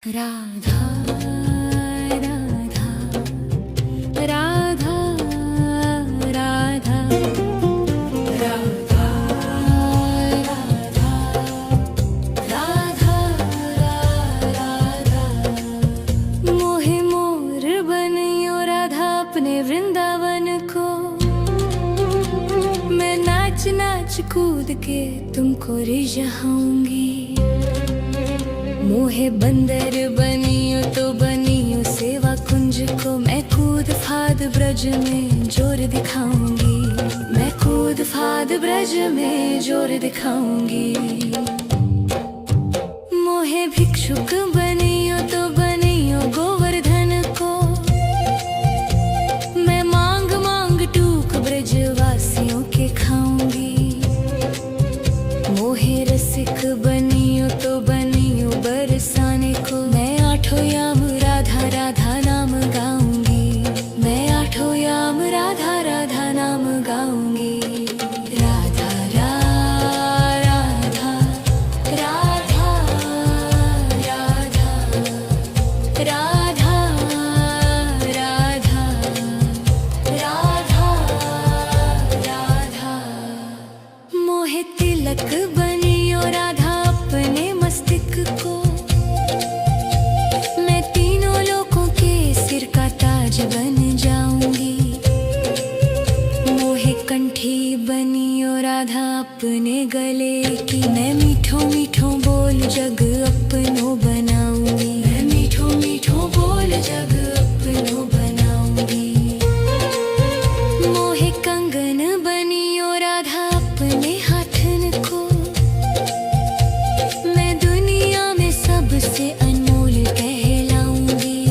राधा राधा राधा राधा राधा राधा राधा मोहे मोर बनियो राधा अपने वृंदावन को। मैं नाच नाच कूद के तुमको रिझाऊंगी। मोहे बंदर बनियो तो बनियो सेवा कुंज को। मैं कूद फाद ब्रज में जोर दिखाऊंगी। मैं कूद फाद ब्रज में जोर दिखाऊंगी। मोहे भिक्षुक बनियो तो बनियो गोवर्धन को। मैं मांग मांग टूक ब्रजवासियों के खाऊंगी। मोहे रसिक बनियो तो बनियो बरसाने को। मैं आठों याम राधा राधा नाम गाऊंगी। मैं आठों याम राधा राधा नाम गाऊंगी। राधा राधा राधा राधा राधा राधा राधा राधा मोहे तिलक बनियो राधा अपने मस्तिष्क को। मैं तीनों लोगों के सिर का ताज बन जाऊंगी। मोहे कंठी बनियो राधा अपने गले की। मैं मीठो मीठो बोल जग अपनो बनाऊंगी। मैं मीठो मीठो बोल जग अपनो बनाऊंगी। मोहे कंगन बनियो राधा अपने हाथन को। मैं दुनिया में सबसे अनमोल कहलाऊंगी।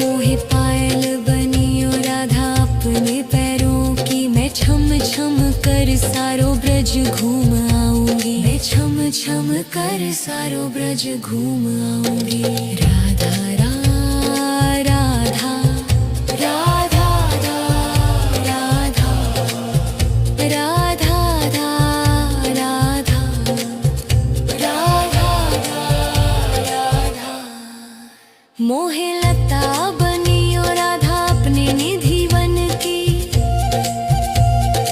मोहे पायल बनियो राधा अपने पैरों की। मैं छम छम कर सारो ब्रज घूम आऊंगी। मैं छम छम कर सारो ब्रज घूम आऊंगी। राधा राधा राधा राधा राधा राधा राधा राधा मोहे लता बनियो राधा अपने निधि वन की।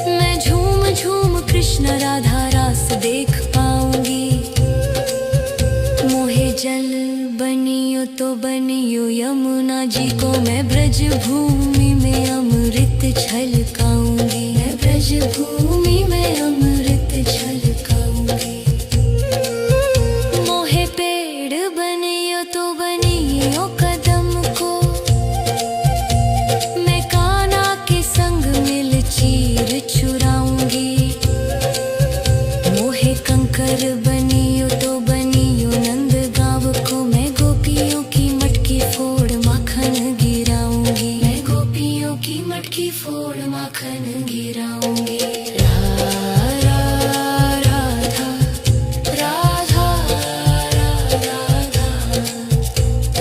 मैं झूम झूम कृष्ण राधा रास देख पाऊंगी। मोहे जल बनियो तो बनियो यमुना जी को। मैं ब्रज भूमि में अमृत छलकाऊंगी। मैं ब्रज भूमि में अमृत छलकाऊंगी। मोहे पेड़ बनियो तो बनियो कदम को। मैं कान्हा के संग मिल चीर चुराऊंगी। मोहे कंकर बनियो तो बनियो नंद गांव को। मैं गोपियों की मटकी फोड़ माखन गिराऊंगी। मैं गोपियों की मटकी फोड़ माखन गिराऊंगी। राधा राधा राधा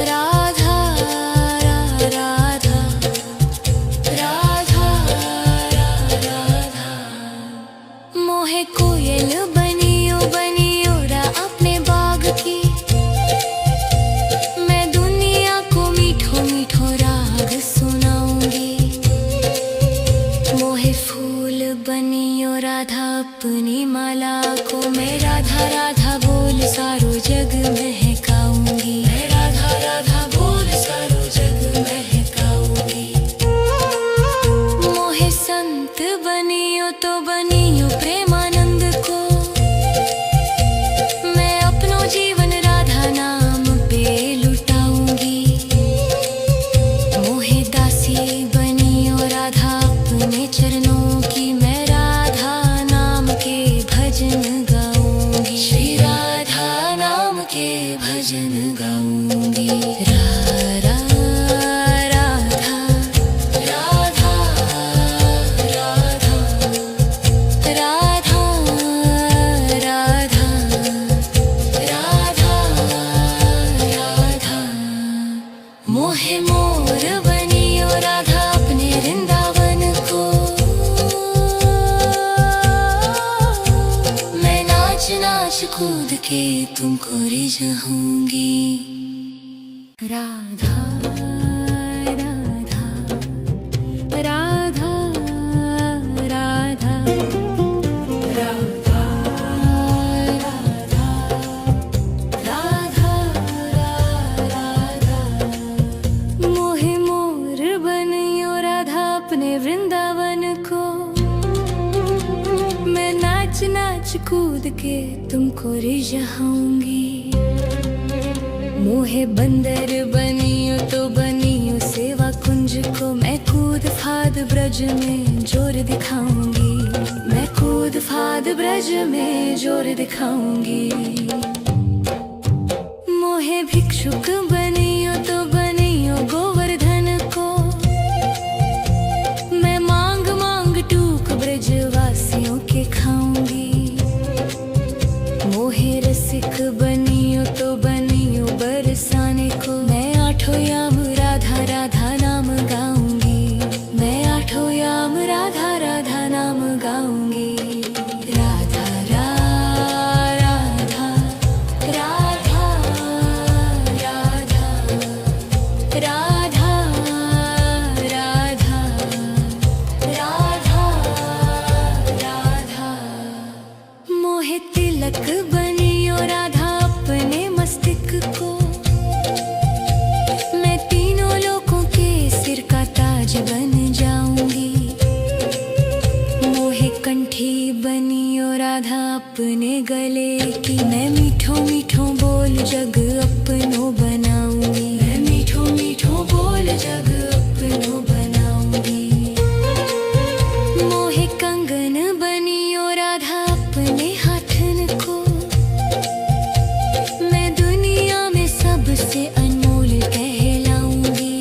राधा राधा राधा मोहे कोयल बनियो बनियो रा अपने बाग की। मैं दुनिया को मीठो मीठो राग सुनाऊंगी। मोहे फूल बनियो राधा अपनी माला को। मैं राधा राधा बोल सारो जग महकाऊंगी। मैं राधा राधा बोल सारो जग महकाऊंगी। मोहे संत बनियो तो बनियो प्रेमानंद को। मैं अपनो जीवन राधा नाम पे लुटाऊंगी। मोहे दासी बनियो राधा अपने चरणों की। मैं राधा नाम के भजन गाऊंगी। श्री राधा नाम के भजन गाऊंगी। राधा राधा राधा राधा राधा राधा राधा मोहे मोर बनियो राधा अपने वृंदावन को। मैं नाच नाच कूद के तुमको रिझाऊंगी। राधा राधा राधा राधा राधा राधा राधा मोहे मोर बनियो राधा अपने वृंदावन को। मैं नाच नाच कूद के तुमको रिझाऊंगी। मोहे बंदर बनियो तो बनियो सेवा कुंज को। मैं कूद फाद ब्रज में जोर दिखाऊंगी। मैं कूद फाद ब्रज में जोर दिखाऊंगी। मोहे भिक्षुक बनियो तो बनियो गोवर्धन को। मैं मांग मांग टूक ब्रजवासियों के खाऊंगी। मोहे रसिक बनियो तो बनियो बरसाने को। मैं आठों याम राधा राधा नाम गाऊंगी। मैं आठों याम राधा राधा नाम गाऊंगी। राधा राधा राधा राधा राधा राधा राधा राधा मोहे तिलक बनियो राधा अपने मस्तिष्क को। मैं तीनों लोगों के सिर का ताज बन जाऊंगी। मोहे कंठी बनियो राधा अपने गले की। मैं मीठो मीठो बोल जग अपनो बनाऊंगी। मैं मीठो मीठो बोल जग अपनो बनाऊंगी। मोहे कंगन बनियो राधा अपने हाथन को। मैं दुनिया में सबसे अनमोल कहलाऊंगी।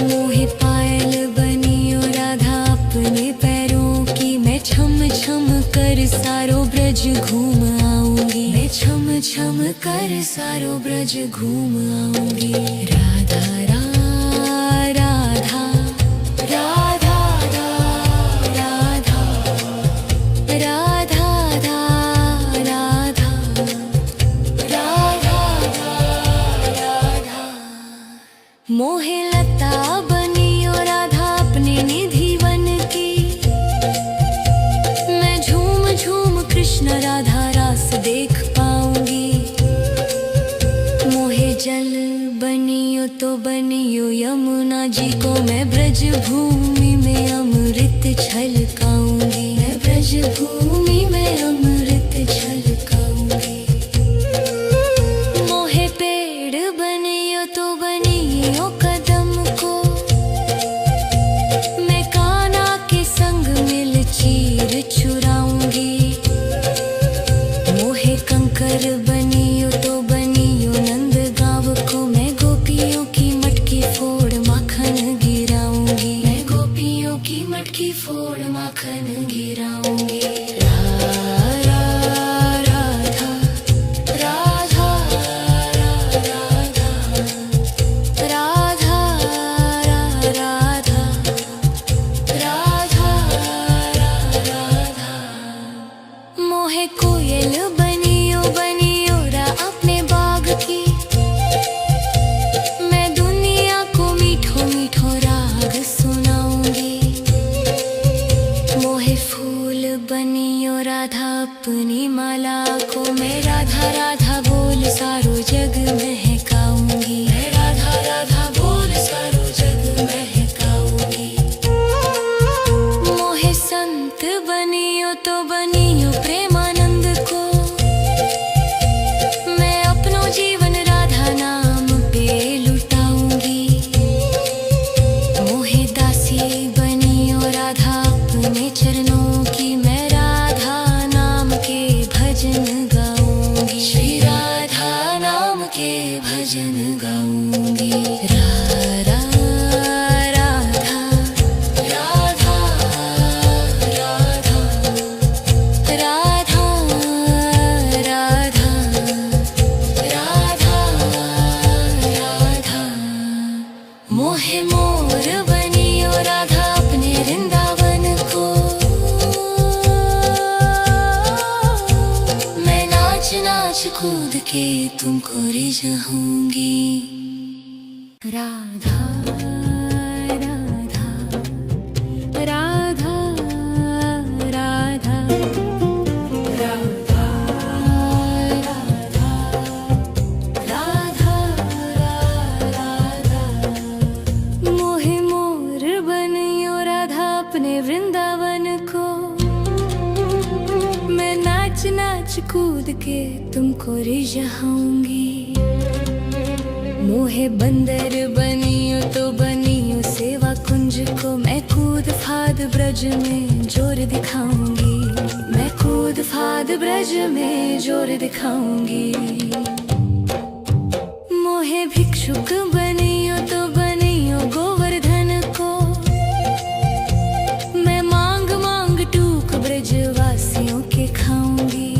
मोहे पायल बनियो राधा अपने पैरों की। मैं छम छम कर सारो ब्रज घूम आऊंगी। मैं छम छम कर सारो ब्रज घूम आऊंगी। राधा राधा राधा राधा राधा राधा राधा राधा मोहे लता बनियो राधा अपने निधि वन की। मैं झूम झूम कृष्ण राधा रास देख पाऊंगी। मोहे जल बनियो तो बनियो यमुना जी को। मैं ब्रज भूमि में अमृत छलकाऊंगी। मैं ब्रज भूमि में अमृत छलकाऊंगी। मोहे पेड़ बनियो तो बनियो कदम को। मैं कान्हा के संग मिल चीर चुराऊंगी। मोहे कंकर बनियो तो बनियो नंद गांव को। मैं गोपियों की मटकी फोड़ माखन गिराऊंगी। मैं गोपियों की मटकी फोड़ माखन गिराऊंगी। राधा राधा राधा राधा राधा राधा राधा मोहे कोयल बनियो बनियो रा अपने बाग की। मैं दुनिया को मीठो मीठो राग सुनाऊंगी। मोहे फूल बनियो राधा अपनी माला को। मैं राधा राधा बोल सारो जग महकाऊंगी। मैं राधा राधा बोल सारो जग महकाऊंगी। मोहे संत बनियो तो बनियो प्रेमानंद को। मैं अपनो जीवन राधा नाम पे लुटाऊंगी। मोहे दासी बनियो राधा अपने चरणों की। मैं राधा नाम के भजन गाऊंगी। श्री राधा नाम के भजन गाऊंगी। राधा राधा राधा राधा राधा राधा राधा राधा मोहे मोर बनियो राधा अपने वृंदावन को। मैं नाच के तुमको रिझाऊंगी। राधा राधा राधा राधा राधा राधा राधा मोहे मोर बनियो राधा अपने वृंदावन को। मैं नाच नाच कूद के तुमको रिझाऊंगी। मोहे बंदर बनियो तो बनियो सेवा कुंज को। मैं कूद फाद ब्रज में जोर दिखाऊंगी। मैं कूद फाद ब्रज में जोर दिखाऊंगी। मोहे भिक्षुक बनियो तो बनियो गोवर्धन को। मैं मांग मांग टूक ब्रजवासियों के खाऊंगी।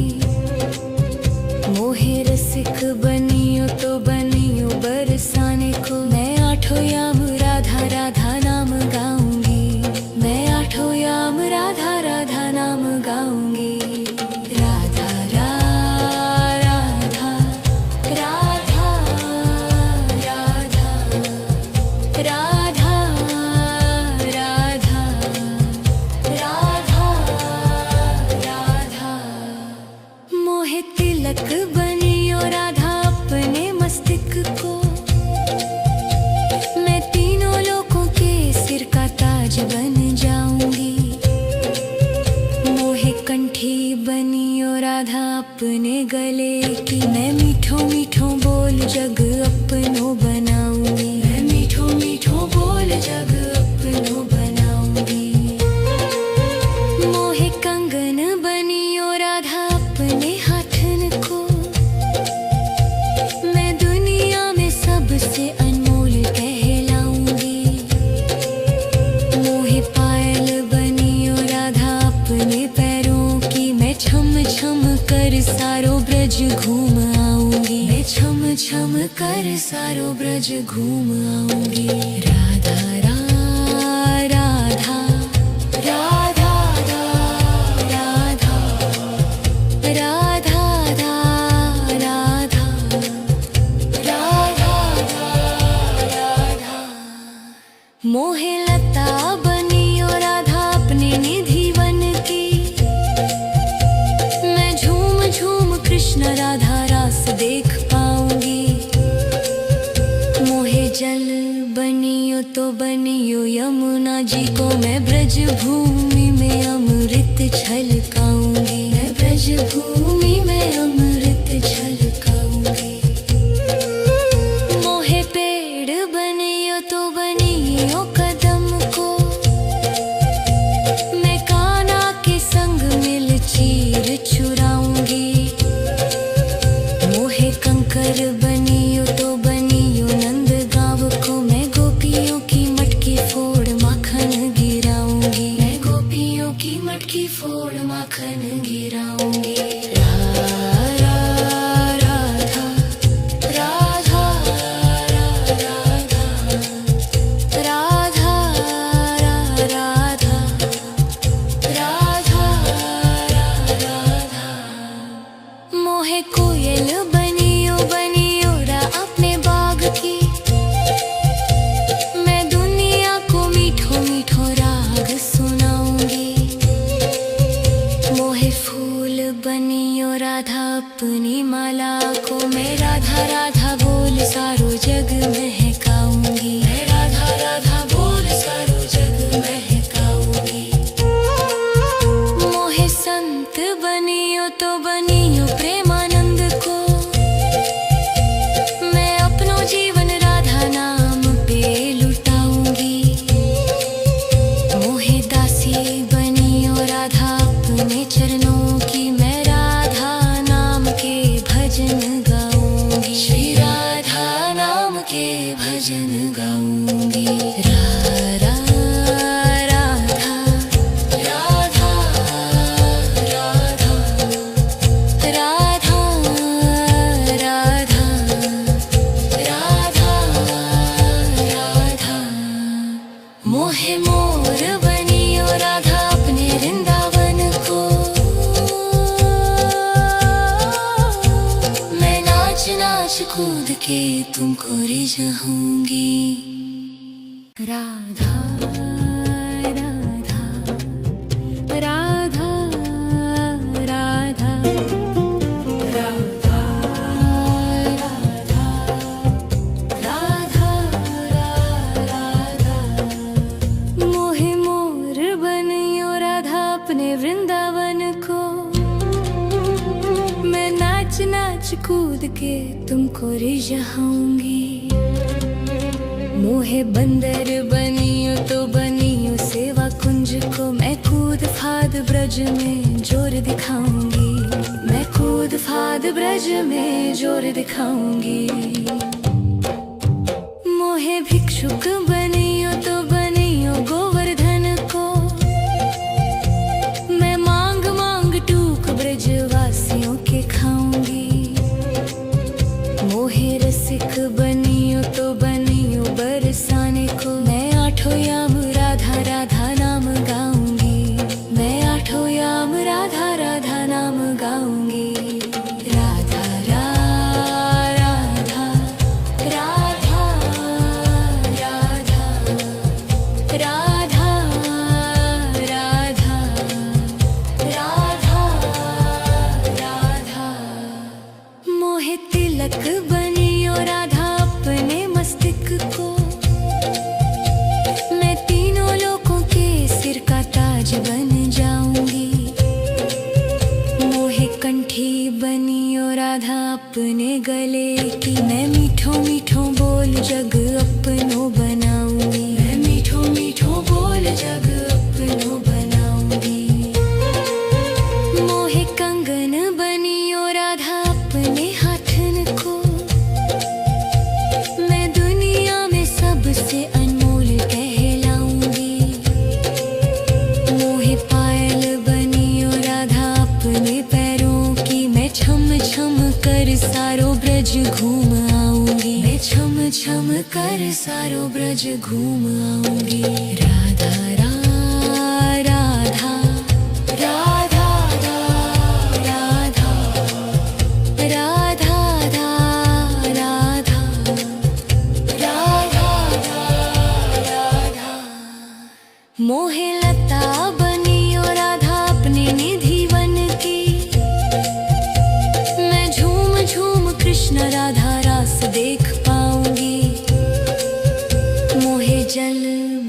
मोहे रसिक बनियो तो बनियो बरसाने को। मैं आठों याम राधा राधा नाम गाऊंगी। मैं आठों याम राधा राधा नाम गाऊंगी। राधा राधा राधा राधा राधा राधा राधा राधा मोहे तिलक बनियो राधा अपने मस्तिष्क को। मैं तीनों लोगों के सिर का ताज बन जाऊंगी। मोहे कंठी बनियो राधा अपने गले की। मैं मीठो मीठो बोल जग अपनो बनाऊंगी। मैं मीठो मीठो बोल जग अपनो बनाऊंगी। मोहे कंगन बनियो राधा अपने हाथन को। मैं दुनिया में सबसे अनमोल कहलाऊंगी। मोहे पायल बनियो राधा अपने पैरों की। मैं छम छम कर सारो ब्रज घूम आऊंगी। मैं छम छम कर सारो ब्रज घूम आऊंगी। राधा राधा राधा राधा राधा राधा राधा राधा मोहे लता बनियो राधा अपने निधि वन की। मैं झूम झूम कृष्ण राधा रास देख पाऊंगी। मोहे जल बनियो तो बनियो यमुना जी को। मैं ब्रज भूमि में अमृत छलकाऊंगी। मैं ब्रज भूमि में अमृत छलकाऊंगी। मोहे पेड़ बनियो तो बनियो कदम को। मैं कान्हा के संग मिल चीर चुराऊंगी। मोहे कंकर बनियो तो बनियो नंद गाँव को। मैं गोपियों की मटकी फोड़ माखन गिराऊंगी। मैं गोपियों की मटकी फोड़ माखन गिराऊंगी। राधा राधा राधा राधा राधा राधा मोहे कोयल बनियो बनियो कूद के तुमको रिझाऊंगी। राधा राधा राधा राधा राधा राधा राधा मोहे मोर बनियो राधा अपने वृंदावन को। मैं नाच नाच कूद के तुमको रिझाऊंगी। मोहे बंदर बनियो तो बनियो सेवा कुंज को। मैं कूद फाद ब्रज में जोर दिखाऊंगी। मैं कूद फाद ब्रज में जोर दिखाऊंगी। मोहे भिक्षुक बनियो तो बनियो गोवर्धन को। मैं मांग मांग टूक ब्रजवासियों के खाऊंगी। मोहे रसिक बनियो तो बनियो बरसाने को। मैं आठों याम राधा राधा नाम गाऊंगी। मैं आठों याम राधा राधा नाम गाऊंगी। राधा राधा राधा राधा राधा राधा राधा राधा मोहे तिलक बनियो राधा अपने मस्तक को। मैं तीनों लोगों के सिर का ताज बन जाऊंगी। मोहे कंठी बनियो राधा अपने गले की। मैं मीठो मीठो बोल जग अपनो बनाऊंगी। मैं मीठो मीठो बोल जग अपनो बनाऊंगी। मोहे कंगन बनियो राधा अपने हाथन को। मैं दुनिया में सबसे अनमोल कहलाऊंगी। मोहे पायल बनियो राधा अपने पैरों की। मैं छम छम कर सारो ब्रज घूम आऊंगी। मैं छम छम कर सारो ब्रज घूम आऊंगी। राधा राधा राधा राधा राधा राधा राधा राधा मोहे लता बनियो राधा अपने निधि वन की। मैं झूम झूम कृष्ण राधा रास देख पाऊंगी। मोहे जल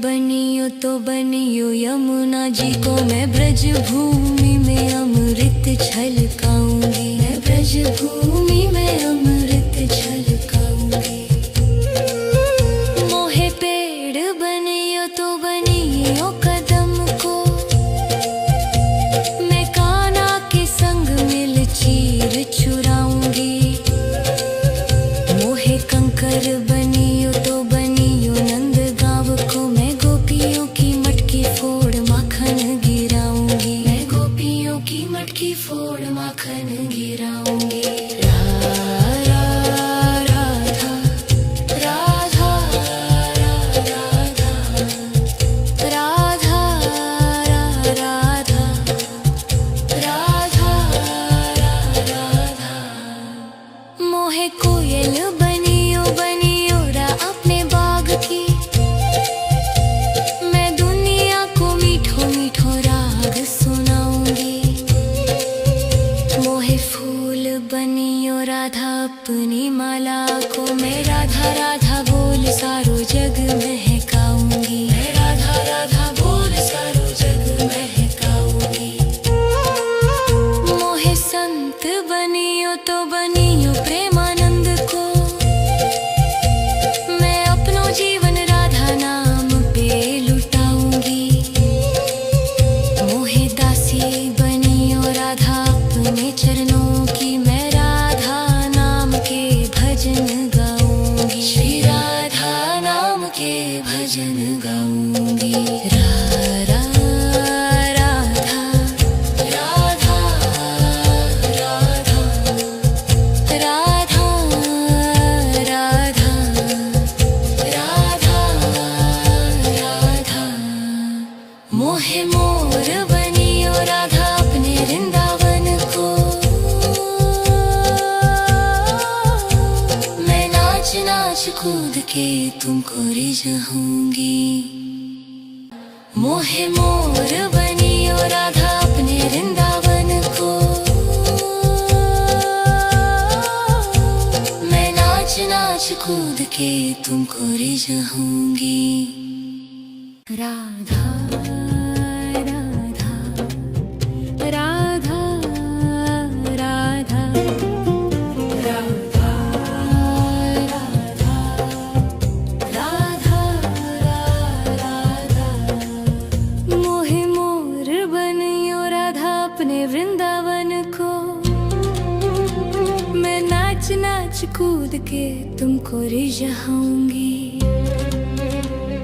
बनियो तो बनियो यमुना जी को। मैं ब्रज भूमि में अमृत छलकाऊंगी। मैं ब्रज भूमि में अमृत छलकाऊंगी। मोहे पेड़ बनियो तो बनियो कदम को। मैं कान्हा के संग मिल चीर चुराऊंगी। मोहे कंकर बनियो तो बनियो नंद गांव को। मैं गोपियों की मटकी फोड़ माखन गिराऊंगी। मैं गोपियों की मटकी फोड़ माखन गिराऊंगी। राधा राधा राधा राधा राधा राधा राधा मोहे कोयल बनियो बनियो रा अपने बाग की। मैं दुनिया को मीठो मीठो राग सुनाऊंगी। मोहे फूल बनियो राधा अपनी माला को। मैं राधा राधा बोल सारो जग महकाऊंगी। मैं राधा राधा बोल सारो जग महकाऊंगी। मोहे संत बनियो तो बनियो प्रेमानंद को। मैं अपनो जीवन राधा नाम पे लुटाऊंगी। मोहे दासी बनियो राधा अपने चरणों की। मैं राधा नाम के भजन गाऊंगी। श्री राधा नाम के भजन गाऊंगी। राधा राधा राधा राधा राधा राधा राधा राधा मोहे मोर बनियो राधा अपने वृंदावन को। नाच कूद के तुमको रिझाऊंगी। मोहे मोर बनियो राधा अपने वृंदावन को, मैं नाच नाच कूद के तुमको रिझाऊंगी। राधा राधा राधा राधा राधा राधा राधा। मोहे मोर बनियो राधा अपने वृंदावन को, मैं नाच नाच कूद के तुमको रिझाऊंगी।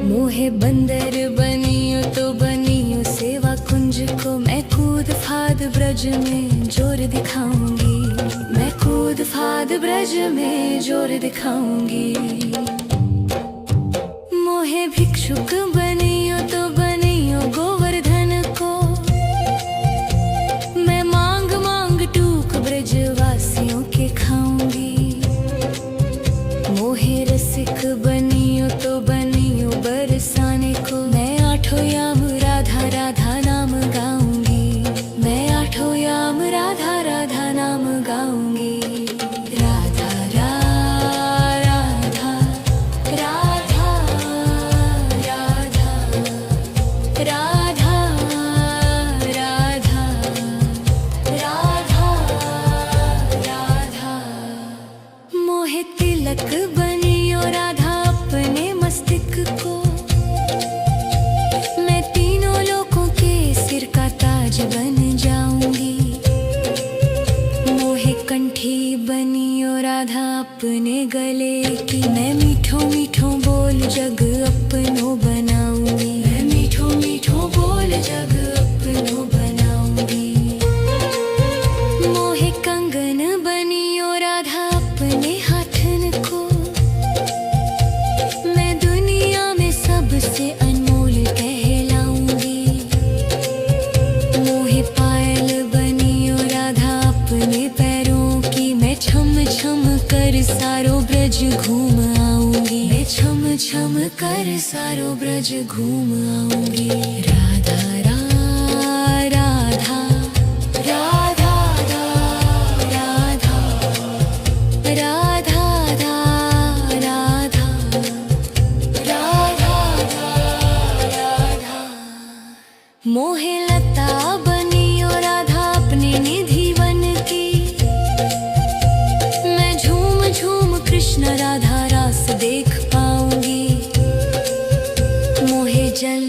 मोहे बंदर बनियो तो बनियो सेवा कुंज को, मैं कूद फाद ब्रज में जोर दिखाऊंगी। मैं कूद फाद ब्रज में जोर दिखाऊंगी। मोहे भिक्षुक बनियो तो बनियो गोवर्धन को, मैं मांग मांग टूक ब्रजवासियों के खाऊंगी। मोहे रसिक बनियो तो बनियो बरसाने को, मैं आठों याम राधा राधा नाम गाऊंगी। मैं आठों याम राधा राधा नाम गाऊंगी। राधा राधा राधा राधा राधा राधा राधा राधा। मोहे तिलक बनियो राधा अपने मस्तिष्क को, मैं तीनों लोगों के सिर का ताज बन जाऊंगी। मोहे कंठी बनियो राधा अपने गले की, मैं मीठो मीठो बोल जग अपनो बनाऊंगी। मैं मीठो मीठो बोल जग अपनो बनाऊंगी। मोहे कंगन बनियो राधा अपने हाथन को, मैं दुनिया में सबसे अनमोल कहलाऊंगी। मोहे पायल बनियो राधा अपने पैरों की, मैं छम छम कर सारो ब्रज घूम आऊंगी। मैं छम छम कर सारो ब्रज घूम आऊंगी। राधा राधा राधा राधा राधा राधा राधा राधा। मोहे लता बनियो राधा अपने निधि वन की, मैं झूम झूम कृष्ण राधा रास देख पाऊंगी। मोहे जल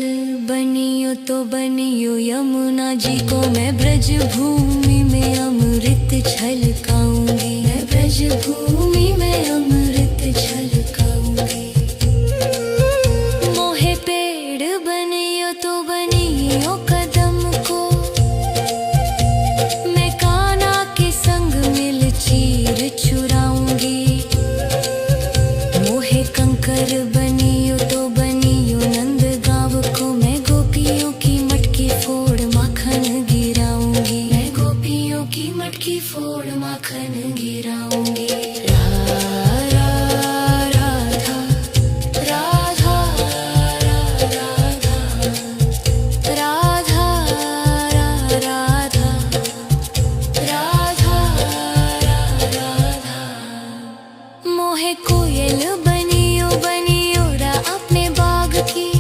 बनियो तो बनियो यमुना जी को, मैं ब्रज भूमि में अमृत छलकाऊंगी। मैं ब्रज भूमि में अमृत छलकाऊंगी। मोहे पेड़ बनियो तो बनियो कदम को, मैं कान्हा के संग मिल चीर चुराऊंगी। मोहे कंकर बनियो तो बनियो नंद गाँव को, मैं गोपियों की मटकी फोड़ माखन गिराऊंगी। मैं गोपियों की मटकी फोड़ माखन गिराऊंगी। राधा राधा राधा राधा राधा राधा राधा राधा। मोहे कोयल बनियो बनियो रा अपने बाग की,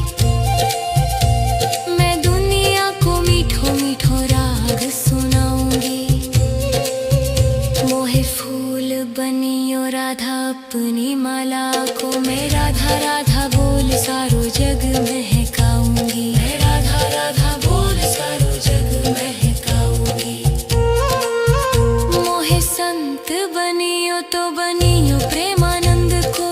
मैं दुनिया को मीठो मीठो राग सुनाऊंगी। मोहे फूल बनियो राधा अपनी माला को, मैं राधा राधा बोल सारो जग महकाऊंगी। मैं राधा राधा बोल सारो जग महकाऊंगी। मोहे संत बनियो तो बनियो प्रेमानंद को,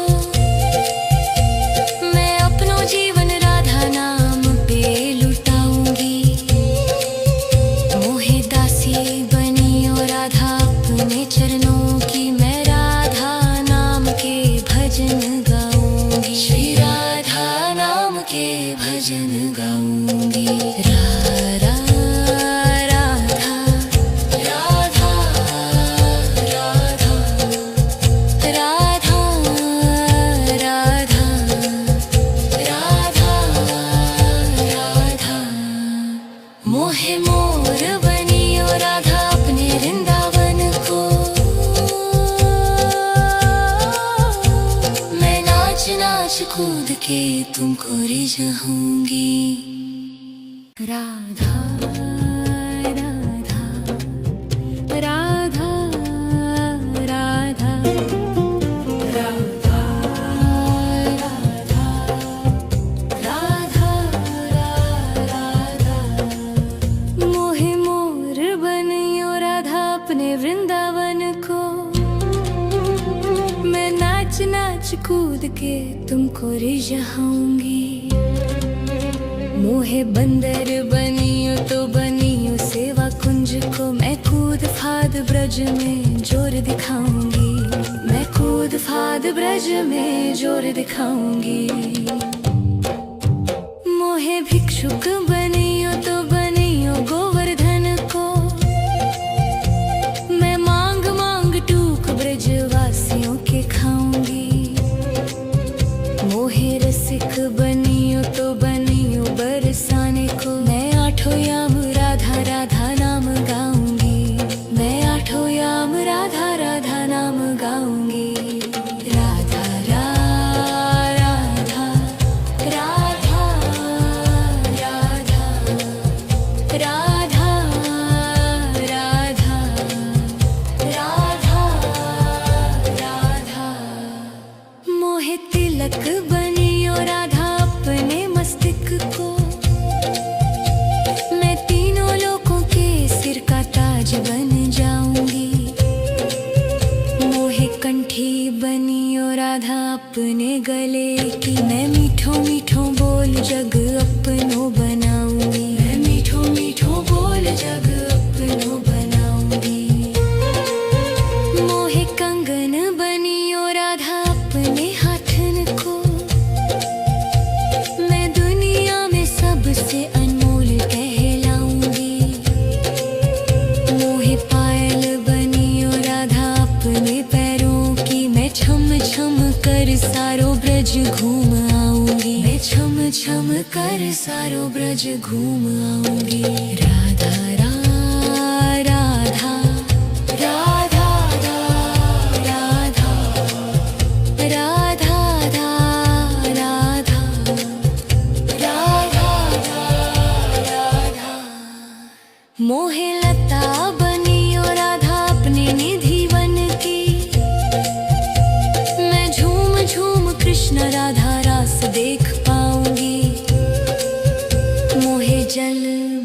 मैं अपनो जीवन राधा नाम पे लुटाऊंगी। मोहे दासी बनियो राधा अपने चरणों की, मैं राधा नाम के भजन गाऊंगी। श्री राधा नाम के भजन गाऊंगी। कूद के तुमको रिझाऊंगी। राधा राधा राधा राधा राधा राधा राधा राधा। मोहे मोर बनियो राधा अपने वृंदावन को, मैं नाच नाच कूद के तुमको रिझाऊंगी। मोहे बंदर बनियो तो बनियो सेवा कुंज को, मैं कूद फाद ब्रज में जोर दिखाऊंगी। मैं कूद फाद ब्रज में जोर दिखाऊंगी। मोहे भिक्षुक बनियो तो बनियो गोवर्धन को, मैं मांग मांग टूक ब्रजवासियों के खाऊंगी। मोहे रसिक बनियो तो बनियो बरसाने को, मैं आठों याम राधा राधा नाम गाऊंगी। मैं आठों याम राधा राधा नाम गाऊंगी। राधा राधा राधा राधा राधा राधा राधा राधा। मोहे तिलक बनियो राधा अपने मस्तक को, मैं तीनों लोगों के सिर का ताज बन जाऊंगी। मोहे कंठी बनियो राधा अपने गले की, मैं मीठो मीठो बोल जग अपनो बनाऊंगी। मैं मीठो मीठो बोल जग अपनो बनाऊंगी। मोहे कंगन बनियो राधा अपने हाथन को, मैं दुनिया में सबसे अनमोल कहलाऊंगी। मोहे पायल बनियो राधा अपने पैरों की, मैं छम छम कर सारो ब्रज घूम आऊंगी। मैं छम छम कर सारो ब्रज घूम आऊंगी। राधा राधा राधा राधा राधा राधा राधा राधा। मोहे लता बनियो राधा अपने निधि वन की, मैं झूम झूम कृष्ण राधा रास देख पाऊंगी। मोहे जल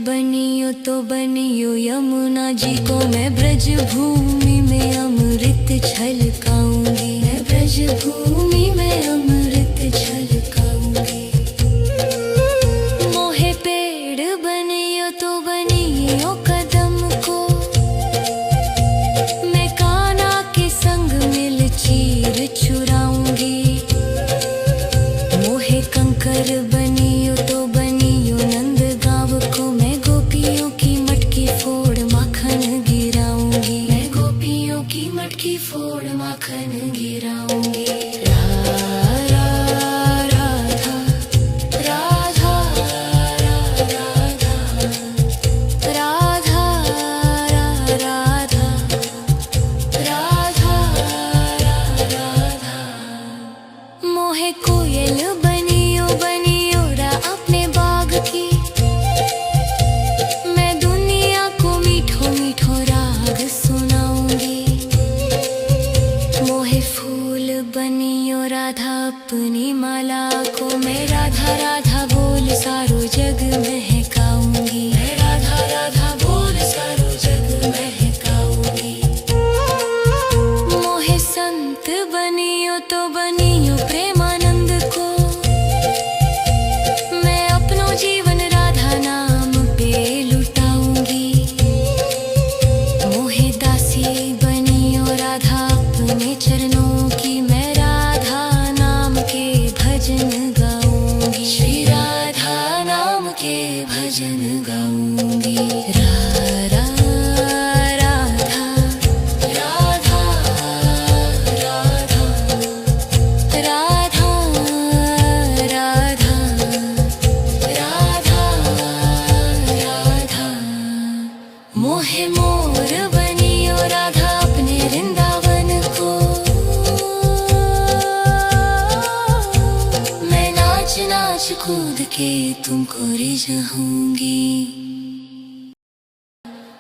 बनियो तो बनियो यमुना जी को, मैं ब्रज भूमि में अमृत छलकाऊंगी। मैं ब्रज भूमि में अमृत छलकाऊंगी। मोहे पेड़ बनियो तो बनियो कदम को, मैं कान्हा के संग मिल चीर चुराऊंगी। मोहे कंकर बनियो तो बनियो नंद गांव को, मैं गोपियों की मटकी फोड़ माखन गिराऊंगी। मैं गोपियों की मटकी फोड़ माखन गिराऊंगी। राधा राधा राधा राधा राधा राधा। मोहे कोयल बनियो बनियो रा अपने बाग की, मैं दुनिया को मीठो मीठो राग सुनाऊंगी। मोहे फूल बनियो राधा अपनी माला को, मैं राधा राधा बोल सारो जग महकाऊंगी। मैं राधा राधा बोल सारो जग महकाऊंगी। मोहे संत बनियो तो बनियो प्रेमानंद को, मैं अपनो जीवन राधा नाम पे लुटाऊंगी। मोहे दासी बनियो राधा अपने चरणों की, मैं राधा नाम के भजन गाऊंगी। श्री राधा नाम के भजन गाऊंगी। राधा राधा राधा राधा राधा कूद के तुमको रिझाऊंगी।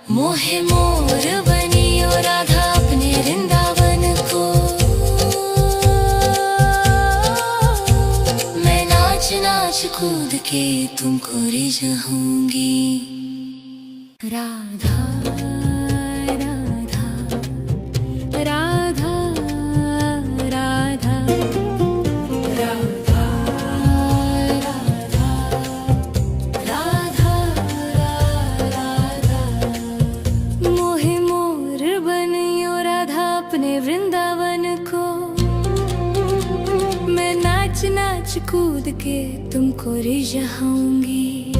मोहे मोर बनियो राधा अपने वृंदावन को, मैं नाच नाच कूद के तुमको रिझाऊंगी। राधा राधा राधा राधा राधा राधा राधा। मोहे मोर बनियो राधा अपने वृंदावन को, मैं नाच नाच कूद के तुमको रिझाऊंगी।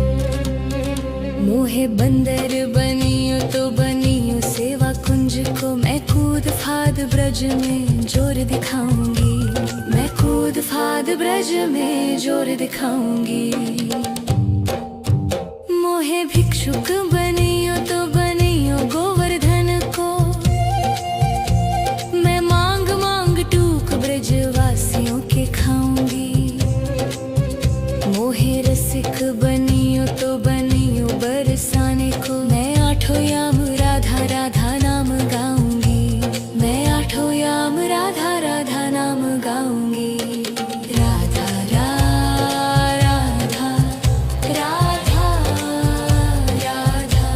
मोहे बंदर बनियो तो बनियो सेवा कुंज को, मैं कूद फाद ब्रज में जोर दिखाऊंगी। मैं कूद फाद ब्रज में जोर दिखाऊंगी। मोहे भिक्षुक बनियो तो बनियो गोवर्धन को, मैं मांग मांग टूक ब्रज वासियों के खाऊंगी। मोहे रसिक बनियो तो बनियो बरसाने को, मैं आठों याम राधा राधा नाम गाऊंगी। मैं आठों याम राधा राधा नाम गाऊंगी। राधा राधा राधा राधा राधा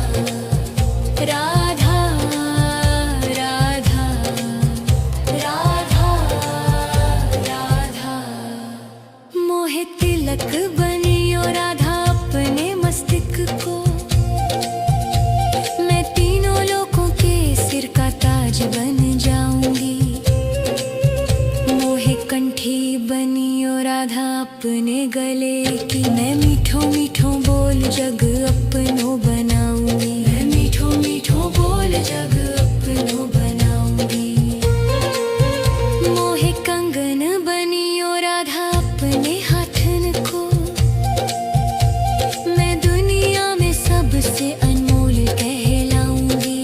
राधा राधा राधा। मोहे तिलक बनियो राधा अपने मस्तिष्क को, मैं तीनों लोगों के सिर का ताज बन जाऊंगी। मोहे कंठी बनियो राधा अपने गले की, मैं मीठो मीठो बोल जग अपनो बनाऊंगी। मैं मीठो मीठो बोल जग अपनो बनाऊंगी। मोहे कंगन बनियो राधा अपने हाथन को, मैं दुनिया में सबसे अनमोल कहलाऊंगी।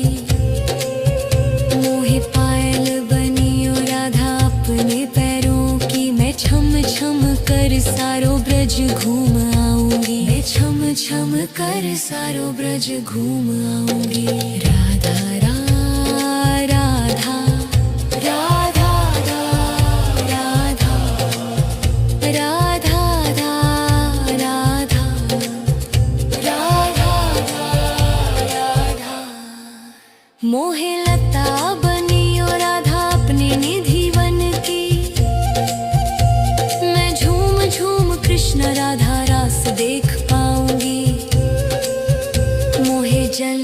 मोहे पायल बनियो राधा अपने पैरों की, मैं छम छम कर सारो ब्रज घूम आऊंगी। मैं छम छम कर सारो ब्रज घूम आऊंगी। राधा राधा राधा राधा राधा राधा राधा राधा। मोहे लता बनियो राधा अपने निधि वन की, मैं झूम झूम कृष्ण राधा रास देख पाऊंगी। मोहे जल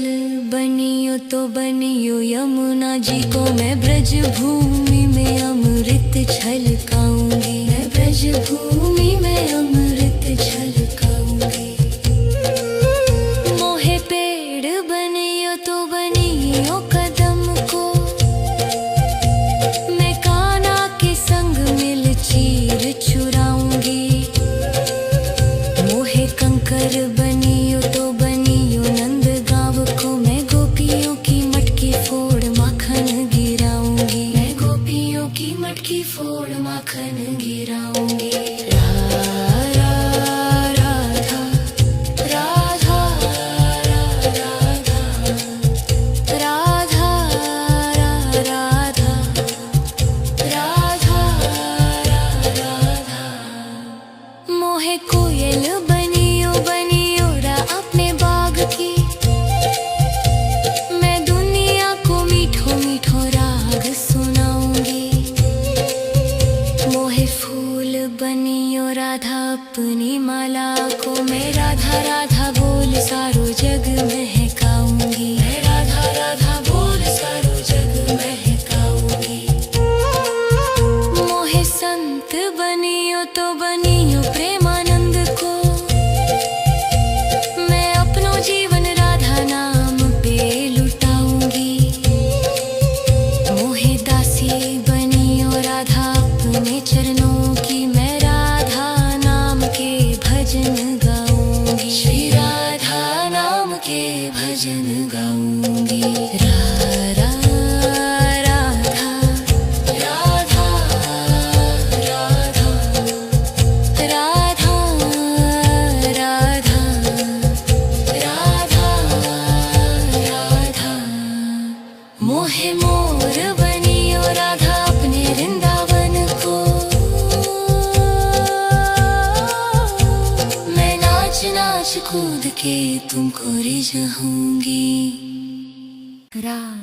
बनियो तो बनियो यमुना जी को, मैं ब्रज भूमि में अमृत छलकाऊंगी। मैं ब्रज भूमि में अमृत छलकाऊंगी। मोहे पेड़ बनियो तो बनियो कदम को, मैं कान्हा के संग मिल चीर चुराऊंगी। मोहे कंकर बनियो तो बनियो नंद गांव को, मैं गोपियों की मटकी फोड़ माखन गिराऊंगी। मैं गोपियों की मटकी फोड़ माखन गिराऊंगी। राधा राधा राधा राधा राधा राधा राधा। मोहे कोयल बनियो बनियो रा अपने बाग की, मैं दुनिया को मीठो मीठो राग सुनाऊंगी। मोहे फूल बनियो राधा अपनी माला को, मैं राधा राधा बोल सारो जग महकाऊंगी। मैं राधा राधा बोल सारो जग महकाऊंगी। मोहे संत बनियो तो बनियो प्रेमानंद को, मैं अपनो जीवन राधा नाम पे लुटाऊंगी। मोहे दासी बनियो राधा अपने चरणों की, मैं राधा नाम के भजन गाऊंगी। श्री राधा नाम के भजन गाऊंगी। राधा राधा राधा राधा राधा के तुमको रिझाऊंगी राधा।